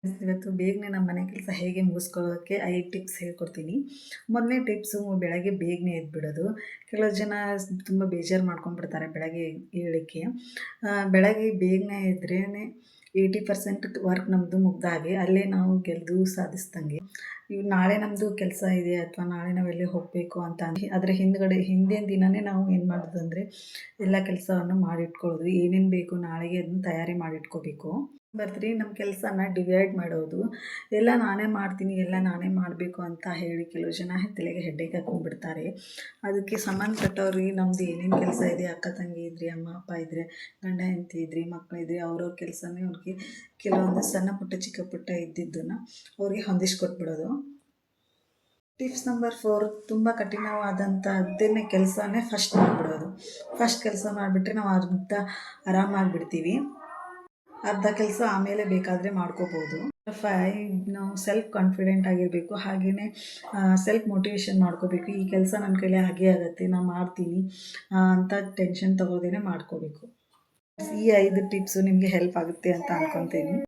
ಇವತ್ತು ಬೇಗನೆ ನಮ್ಮ ಮನೆ ಕೆಲಸ ಹೇಗೆ ಮುಗಿಸ್ಕೊಳ್ಳೋದಕ್ಕೆ 5 ಟಿಪ್ಸ್ ಹೇಳ್ಕೊಡ್ತೀನಿ. ಮೊದಲನೇ ಟಿಪ್ಸು ಬೆಳಗ್ಗೆ ಬೇಗನೆ ಎದ್ಬಿಡೋದು. ಕೆಲವು ಜನ ತುಂಬ ಬೇಜಾರು ಮಾಡ್ಕೊಂಡ್ಬಿಡ್ತಾರೆ ಬೆಳಗ್ಗೆ ಏಳಲಿಕ್ಕೆ. ಬೆಳಗ್ಗೆ ಬೇಗನೆ ಎದ್ರೇನೆ 80% ವರ್ಕ್ ನಮ್ಮದು ಮುಗ್ದಾಗೆ. ಅಲ್ಲೇ ನಾವು ಗೆದ್ದು ಸಾಧಿಸ್ದಂಗೆ. ನಾಳೆ ನಮ್ಮದು ಕೆಲಸ ಇದೆ ಅಥವಾ ನಾಳೆ ನಾವು ಎಲ್ಲಿ ಹೋಗಬೇಕು ಅಂತ ಅದರ ಹಿಂದಿನ ದಿನವೇ ನಾವು ಏನು ಮಾಡೋದು ಅಂದರೆ ಎಲ್ಲ ಕೆಲಸವನ್ನು ಮಾಡಿಟ್ಕೊಳ್ಳೋದು. ಏನೇನು ಬೇಕು ನಾಳೆಗೆ ಅದನ್ನ ತಯಾರಿ ಮಾಡಿಟ್ಕೋಬೇಕು. ನಮ್ಮ ಕೆಲಸನ ಡಿವೈಡ್ ಮಾಡೋದು. ಎಲ್ಲ ನಾನೇ ಮಾಡ್ತೀನಿ, ಎಲ್ಲ ನಾನೇ ಮಾಡಬೇಕು ಅಂತ ಹೇಳಿ ಕೆಲವು ಜನ ತಲೆಗೆ ಹೆಡ್ಡೇಕ್ ಹಾಕ್ಕೊಂಡ್ಬಿಡ್ತಾರೆ. ಅದಕ್ಕೆ ಸಂಬಂಧಪಟ್ಟವ್ರಿಗೆ ನಮ್ಮದು ಏನೇನು ಕೆಲಸ ಇದೆ, ಅಕ್ಕ ತಂಗಿ ಇದ್ದರೆ, ಅಮ್ಮ ಅಪ್ಪ ಇದ್ದರೆ, ಗಂಡ ಹೆಂಡತಿ ಇದ್ದರೆ, ಮಕ್ಕಳಿದ್ರೆ ಅವ್ರವ್ರ ಕೆಲಸನೇ ಅವ್ರಿಗೆ ಕೆಲವೊಂದು ಸಣ್ಣ ಪುಟ್ಟ ಚಿಕ್ಕ ಪುಟ್ಟ ಇದ್ದಿದ್ದನ್ನು ಅವ್ರಿಗೆ ಹೊಂದಿಸ್ಕೊಟ್ಬಿಡೋದು. ಟಿಪ್ಸ್ ನಂಬರ್ 4 ತುಂಬ ಕಠಿಣವಾದಂಥದ್ದನ್ನೇ ಕೆಲಸನೇ ಫಸ್ಟ್ ಮಾಡಿಬಿಡೋದು. ಫಸ್ಟ್ ಕೆಲಸ ಮಾಡಿಬಿಟ್ರೆ ನಾವು ಆರಾಮಾಗಿಬಿಡ್ತೀವಿ. ಅರ್ಧ ಕೆಲಸ ಆಮೇಲೆ ಬೇಕಾದರೆ ಮಾಡ್ಕೋಬೋದು. 5 ನಾವು ಸೆಲ್ಫ್ ಕಾನ್ಫಿಡೆಂಟ್ ಆಗಿರಬೇಕು. ಹಾಗೆಯೇ ಸೆಲ್ಫ್ ಮೋಟಿವೇಶನ್ ಮಾಡ್ಕೋಬೇಕು. ಈ ಕೆಲಸ ನನ್ನ ಕೈಲಿ ಆಗೇ ಆಗುತ್ತೆ, ನಾನು ಮಾಡ್ತೀನಿ ಅಂತ ಟೆನ್ಷನ್ ತೊಗೊಳ್ದೇನೆ ಮಾಡ್ಕೋಬೇಕು. ಈ 5 ಟಿಪ್ಸು ನಿಮಗೆ ಹೆಲ್ಪ್ ಆಗುತ್ತೆ ಅಂತ ಅಂದ್ಕೊತೀನಿ.